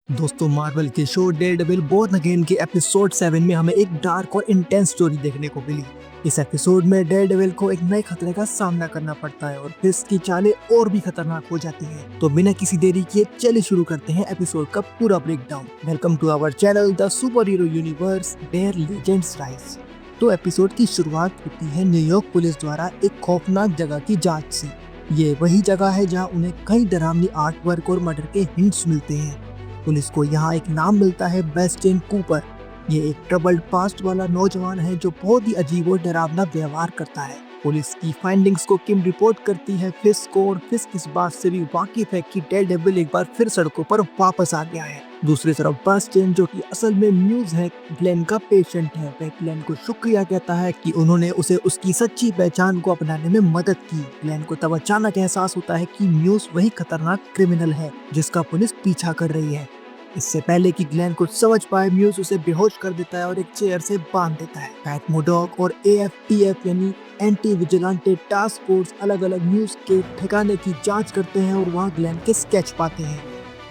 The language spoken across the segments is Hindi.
दोस्तों, मार्वल के शो डेयरडेविल बोर्न अगेन के एपिसोड 7 में हमें एक डार्क और इंटेंस स्टोरी देखने को मिली। इस एपिसोड में डेयरडेविल को एक नए खतरे का सामना करना पड़ता है और फिस्ट की चालें और भी खतरनाक हो जाती हैं। तो बिना किसी देरी किए चलिए शुरू करते हैं एपिसोड का पूरा breakdown. Welcome to our channel the super hero universe dare legends rise. तो एपिसोड की शुरुआत होती है न्यूयॉर्क पुलिस द्वारा एक खौफनाक जगह की जांच से। ये वही जगह है जहां उन्हें कई डरावनी आर्ट वर्क और मर्डर के हिंट्स मिलते हैं। पुलिस को यहाँ एक नाम मिलता है, बेस्टिन कूपर। ये एक ट्रबल्ड पास्ट वाला नौजवान है जो बहुत ही अजीब और डरावना व्यवहार करता है। पुलिस की फाइंडिंग्स को किम रिपोर्ट करती है फिस्क को, और फिस्क इस बात से भी वाकिफ है कि डेयरडेविल एक बार फिर सड़कों पर वापस आ गया है। दूसरी तरफ बेस्टिन, जो कि असल में म्यूज है, ग्लेन का पेशेंट है, वह ग्लेन को शुक्रिया कहता है कि उन्होंने उसे उसकी सच्ची पहचान को अपनाने में मदद की। ग्लेन को तब अचानक एहसास होता है कि म्यूज वही खतरनाक क्रिमिनल है जिसका पुलिस पीछा कर रही है। इससे पहले कि ग्लेन कुछ समझ पाए, म्यूज उसे बेहोश कर देता है और एक चेयर से बांध देता है। पैट मोडॉक और AFTF यानी एंटी विजिलेंटे टास्क फोर्स अलग अलग म्यूज के ठिकाने की जांच करते हैं और वहां ग्लेन के स्केच पाते हैं।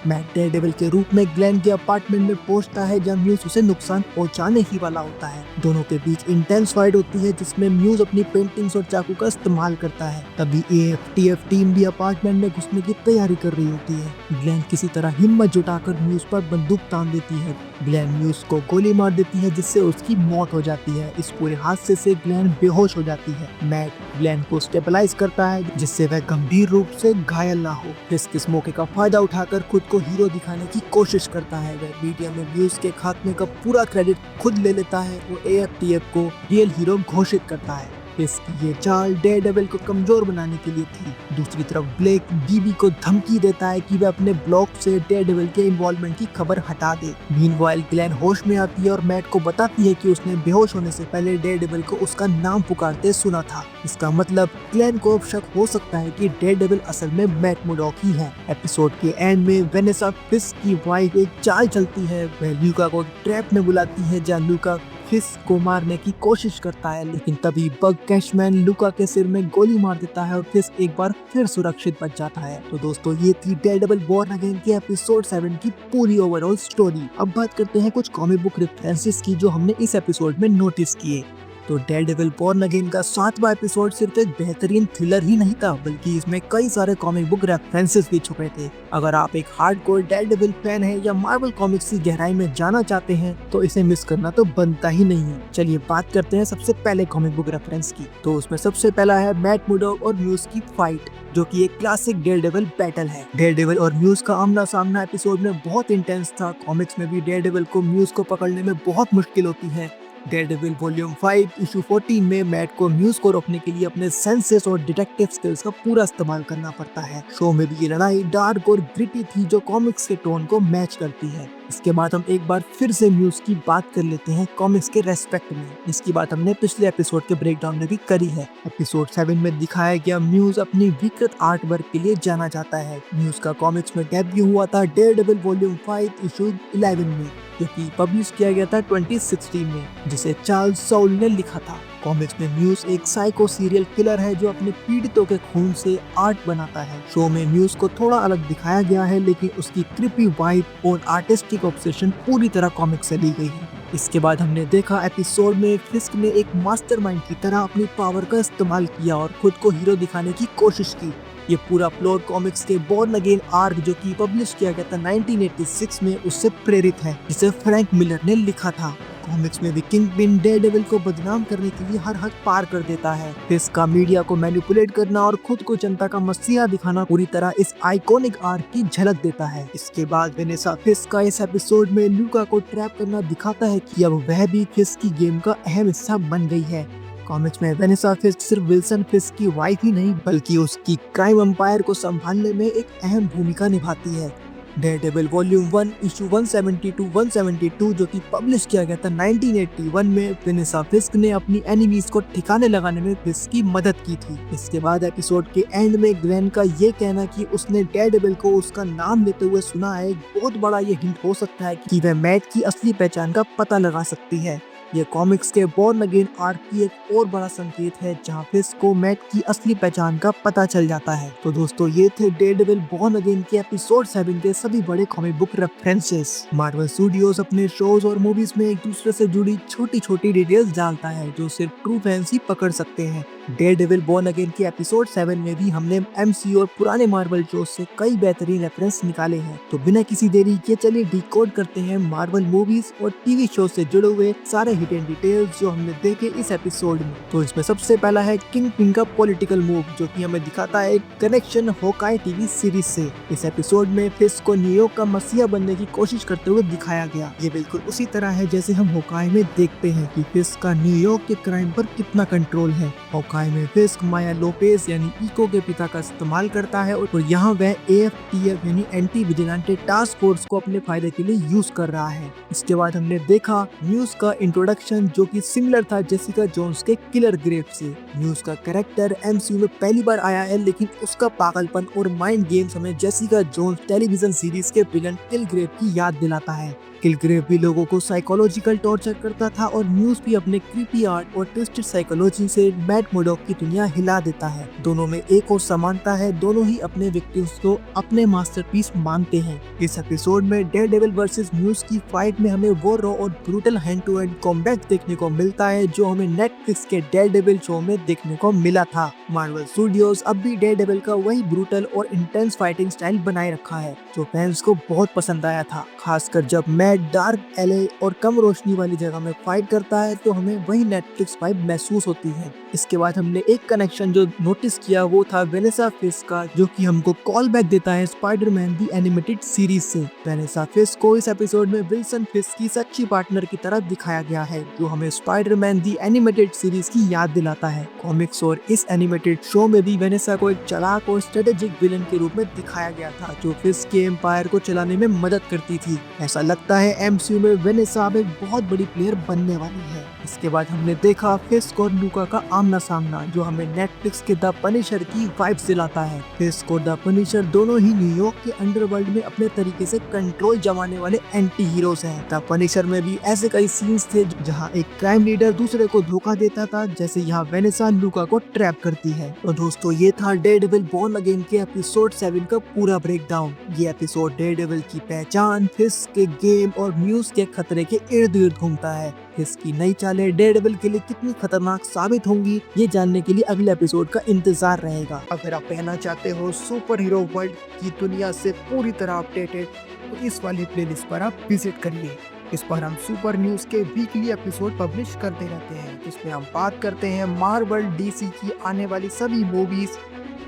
मैट डेयरडेविल के रूप में ग्लेन के अपार्टमेंट में पहुंचता है जब म्यूज उसे नुकसान पहुंचाने ही वाला होता है। दोनों के बीच इंटेंस फाइट होती है जिसमें म्यूज अपनी पेंटिंग्स और चाकू का इस्तेमाल करता है। तभी AFTF टीम भी अपार्टमेंट में घुसने की तैयारी कर रही होती है। ग्लेन किसी तरह हिम्मत जुटाकर म्यूज पर बंदूक तान देती है। ग्लेन म्यूज को गोली मार देती है जिससे उसकी मौत हो जाती है। इस पूरे हादसे से ग्लेन बेहोश हो जाती है। मैट ग्लेन को स्टेबलाइज करता है जिससे वह गंभीर रूप से घायल ना हो। इस मौके का फायदा उठाकर खुद को हीरो दिखाने की कोशिश करता है। वह मीडिया में म्यूज के खात्मे का पूरा क्रेडिट खुद ले लेता है और AFTF को रियल हीरो घोषित करता है। इसकी ये चाल डेयरडेविल को कमजोर बनाने के लिए थी। दूसरी तरफ ब्लेक बीबी को धमकी देता है कि वह अपने ब्लॉग से डेयरडेविल के इन्वॉल्वमेंट की खबर हटा दे। मीनवाइल ग्लेन होश में आती है और मैट को बताती है कि उसने बेहोश होने से पहले डेयरडेविल को उसका नाम पुकारते सुना था। इसका मतलब ग्लेन को अब शक हो सकता है कि डेयरडेविल असल में मैट मोडॉक ही है। एपिसोड के एंड में वेनेसा फिस्क की वाइफ एक चाल चलती है। वह ल्यूका को ट्रैप में बुलाती है जहाँ ल्यूका फिस्क को मारने की कोशिश करता है, लेकिन तभी बग कैशमैन लुका के सिर में गोली मार देता है और फिस्क एक बार फिर सुरक्षित बच जाता है। तो दोस्तों, ये थी डेयरडेविल बोर्न अगेन के एपिसोड 7 की पूरी ओवरऑल स्टोरी। अब बात करते हैं कुछ कॉमिक बुक रेफरेंसेस की जो हमने इस एपिसोड में नोटिस किए। तो डेयरडेविल बोर्न अगेन का 7वां एपिसोड सिर्फ एक बेहतरीन थ्रिलर ही नहीं था, बल्कि इसमें कई सारे कॉमिक बुक रेफरेंसेस भी छुपे थे। अगर आप एक हार्डकोर डेयरडेविल फैन हैं या मार्वल कॉमिक्स की गहराई में जाना चाहते हैं तो इसे मिस करना तो बनता ही नहीं है। चलिए बात करते हैं सबसे पहले कॉमिक बुक रेफरेंस की। तो उसमें सबसे पहला है मैट मोडॉक और म्यूज की फाइट, जो कि एक क्लासिक डेयरडेविल बैटल है। डेयरडेविल और म्यूज का आमना सामना एपिसोड में बहुत इंटेंस था। कॉमिक्स में भी डेयरडेविल को म्यूज को पकड़ने में बहुत मुश्किल होती है। डेयरडेविल वॉल्यूम 5 इशू 14 में मैट को म्यूज को रोकने के लिए अपने सेंसेस और डिटेक्टिव स्किल्स का पूरा इस्तेमाल करना पड़ता है। शो में भी ये लड़ाई डार्क और ग्रिटी थी जो कॉमिक्स के टोन को मैच करती है। इसके बाद हम एक बार फिर से म्यूज की बात कर लेते हैं कॉमिक्स के रेस्पेक्ट में। इसकी बात हमने पिछले एपिसोड के ब्रेकडाउन में भी करी है। एपिसोड 7 में दिखाया गया म्यूज अपनी विकृत आर्ट वर्क के लिए जाना जाता है। म्यूज का कॉमिक्स में डेब्यू हुआ था डेयरडेविल वॉल्यूम 5 इशू 11 में, जो कि पब्लिश किया गया था 2016 में, जिसे चार्ल्स साउल ने लिखा था। कॉमिक्स में म्यूज एक साइको सीरियल किलर है जो अपने पीड़ितों के खून से आर्ट बनाता है। शो में म्यूज को थोड़ा अलग दिखाया गया है, लेकिन उसकी क्रिपी वाइब और आर्टिस्टिक ऑब्सेशन पूरी तरह कॉमिक से ली गई है। इसके बाद हमने देखा एपिसोड में फिस्क ने एक मास्टरमाइंड की तरह अपनी पावर का इस्तेमाल किया और खुद को हीरो दिखाने की कोशिश की। ये पूरा प्लॉट कॉमिक्स के बोर्न अगेन आर्क, जो कि पब्लिश किया गया था 1986 में, उससे प्रेरित है, जिसे फ्रैंक मिलर ने लिखा था। कॉमिक्स में भी किंगपिन डेयरडेविल को बदनाम करने के लिए हर हद पार कर देता है। फिस्क का मीडिया को मैनिपुलेट करना और खुद को जनता का मसीहा दिखाना पूरी तरह इस आइकॉनिक आर्क की झलक देता है। इसके बाद वेनेसा फिस्क का इस एपिसोड में ल्यूका को ट्रैप करना दिखाता है कि अब वह भी फिस्क की गेम का अहम हिस्सा बन गई है। कॉमिक्स में वेनेसा फिस्क सिर्फ विल्सन फिस्क की वाइफ ही नहीं, बल्कि उसकी क्राइम एम्पायर को संभालने में एक अहम भूमिका निभाती है। डेयरडेविल वॉल्यूम 1 इशू 172 जो कि पब्लिश किया गया था 1981 में, वेनेसा फिस्क ने अपनी एनिमीज को ठिकाने लगाने में फिस्क की मदद की थी। इसके बाद एपिसोड के एंड में ग्लेन का ये कहना कि उसने डेयरडेविल को उसका नाम लेते हुए सुना है, बहुत बड़ा ये हिंट हो सकता है कि वह मैट की असली पहचान का पता लगा सकती है। ये कॉमिक्स के बोर्न अगेन आर्क की एक और बड़ा संकेत है जहाँ फिस्क को मैट की असली पहचान का पता चल जाता है। तो दोस्तों ये थे डेयरडेविल बोर्न अगेन के एपिसोड 7 के सभी बड़े comic book references. Marvel studios अपने शोज और मूवीज में एक दूसरे से जुड़ी छोटी छोटी डिटेल्स डालता है जो सिर्फ ट्रू फैंस ही पकड़ सकते हैं। डेयरडेविल बोर्न अगेन के एपिसोड 7 में भी हमने एमसीयू और पुराने मार्वल शोज से कई बेहतरीन रेफरेंस निकाले हैं। तो बिना किसी देरी के चलिए डिकोड करते हैं मार्वल मूवीज और टीवी शो से जुड़े हुए सारे हिडन डिटेल्स जो हमने देखे इस एपिसोड में। तो इसमें सबसे पहला है किंग पिन का पॉलिटिकल मूव जो कि हमें दिखाता है कनेक्शन हॉकाई टीवी सीरीज से। इस एपिसोड में फिस्क को न्यूयॉर्क का मसीहा बनने की कोशिश करते हुए दिखाया गया। ये बिल्कुल उसी तरह है जैसे हम हॉकाई में देखते हैं कि फिस्क का न्यूयॉर्क के क्राइम पर कितना कंट्रोल है। हॉकाई में फिस्क माया लोपेज यानी इको के पिता का इस्तेमाल करता है और यहाँ वह AFTF यानी एंटी विजिलेंटे टास्क फोर्स को अपने फायदे के लिए यूज कर रहा है। इसके बाद हमने देखा न्यूज का इंट्रोडक्शन जो कि सिमिलर था जेसिका जोन्स के किलर ग्रेव से। न्यूज का कैरेक्टर MCU में पहली बार आया है लेकिन उसका पागलपन और माइंड गेम्स हमें जेसिका जोन्स टेलीविजन सीरीज के विलन किलग्रेव की याद दिलाता है। किलग्रेव भी लोगों को साइकोलॉजिकल टॉर्चर करता था और न्यूज भी अपने क्रीपी आर्ट और ट्विस्टेड साइकोलॉजी से मैट मोडॉक की दुनिया हिला देता है। दोनों में एक और समानता है, दोनों ही अपने विक्टिम्स को अपने मास्टरपीस मानते हैं। इस एपिसोड में डेयरडेविल वर्सेस न्यूज की फाइट में हमें वो रॉ और brutal hand to hand combat देखने को मिलता है जो हमें नेटफ्लिक्स के डेयरडेविल शो में देखने को मिला था। मार्वल स्टूडियोज अब भी डेयरडेविल का वही ब्रूटल और इंटेंस फाइटिंग स्टाइल बनाए रखा है जो फैंस को बहुत पसंद आया था। खासकर जब मैट डार्क LA और कम रोशनी वाली जगह में फाइट करता है तो हमें वही नेटफ्लिक्स वाइब महसूस होती है। इसके बाद हमने एक कनेक्शन जो नोटिस किया वो था वेनेसा फिस्क का जो कि हमको कॉल बैक देता है स्पाइडरमैन दी एनिमेटेड सीरीज से। वेनेसा फिस्क को इस एपिसोड में विल्सन फिस्क की सच्ची पार्टनर की तरह दिखाया गया है जो हमें स्पाइडरमैन दी एनिमेटेड सीरीज की याद दिलाता है। कॉमिक्स और इस एनिमेटेड शो में भी वेनेसा को एक चालाक और स्ट्रेटेजिक विलन के रूप में दिखाया गया था जो फिस्क के एम्पायर को चलाने में मदद करती थी। ऐसा लगता है MCU में वेनेसा अब एक बहुत बड़ी प्लेयर बनने वाली है। इसके बाद हमने देखा फिस्क और लूका का आमना सामना जो हमें नेटफ्लिक्स के द पनिशर की वाइब्स दिलाता है। फिस्क और द पनिशर दोनों ही न्यूयॉर्क के अंडरवर्ल्ड में अपने तरीके से कंट्रोल जमाने वाले एंटी हीरोज हैं। द पनिशर में भी ऐसे कई सीन्स थे जहां एक क्राइम लीडर दूसरे को धोखा देता था जैसे यहाँ वेनेसा लूका को ट्रैप करती है। तो दोस्तों ये था डेयरडेविल बोर्न अगेन के एपिसोड 7 का पूरा ब्रेकडाउन। ये एपिसोड डेयरडेविल की पहचान, फिस्क के गेम और न्यूज के खतरे के इर्द गिर्द घूमता है। इसकी नई चालें डेयरडेविल के लिए कितनी खतरनाक साबित होंगी ये जानने के लिए अगले एपिसोड का इंतजार रहेगा। अगर आप रहना चाहते हो सुपर हीरो वर्ल्ड की दुनिया से पूरी तरह अपडेटेड तो इस वाली प्लेलिस्ट पर आप विजिट करिए। इस पर हम सुपर न्यूज के वीकली एपिसोड पब्लिश करते रहते हैं जिसमें हम बात करते हैं मार्वल DC की आने वाली सभी movies,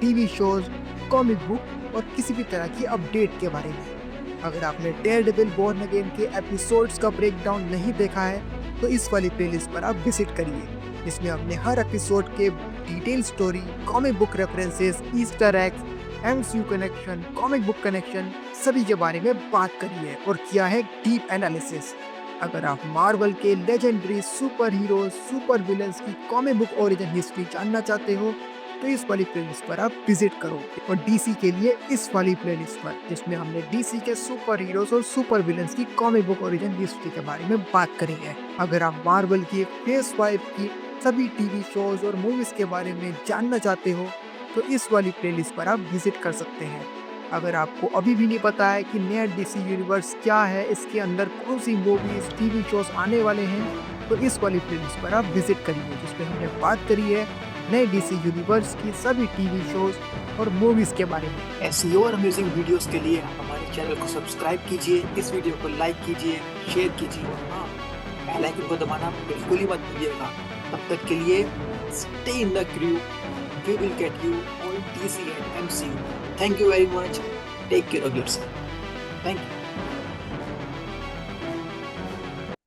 TV shows, comic book और किसी भी तरह की अपडेट के बारे में। अगर आपने डेयरडेविल बोर्न अगेन के एपिसोड्स का ब्रेकडाउन नहीं देखा है तो इस वाली प्लेलिस्ट पर आप विजिट करिए। इसमें हमने हर एपिसोड के detail story, comic book references, Easter eggs, MCU connection, comic book connection सभी के बारे में बात करी है और किया है डीप एनालिसिस। अगर आप मार्वल के legendary super heroes, super villains की कॉमिक बुक ओरिजिन हिस्ट्री जानना चाहते हो तो इस वाली प्लेलिस्ट पर आप विजिट करो और DC के लिए इस वाली प्लेलिस्ट पर जिसमें हमने DC के सुपर हीरोज और सुपर विलेंस की कॉमिक बुक ओरिजिन हिस्ट्री के बारे में बात करी है। अगर आप मार्वल की फेज 5 की सभी टीवी शोज और मूवीज के बारे में जानना चाहते हो तो इस वाली प्लेलिस्ट पर आप विजिट कर सकते हैं। अगर आपको अभी भी नहीं पता है कि नया DC यूनिवर्स क्या है, इसके अंदर कौन सी मूवीज, टीवी शोज आने वाले हैं तो इस वाली प्लेलिस्ट पर आप विजिट करिए जिसमें हमने बात करी है नए DC यूनिवर्स की सभी टीवी शोज और मूवीज के बारे में। ऐसी और अमेजिंग वीडियोस के लिए हमारे चैनल को सब्सक्राइब कीजिए, इस वीडियो को लाइक कीजिए, शेयर कीजिए और हाँ, बेल आइकन को दबाना बिल्कुल ही मत भूलिएगा। तब तक के लिए stay in the crew, we will get you on DC and MCU। Thank you very much, take care of yourself, thank you.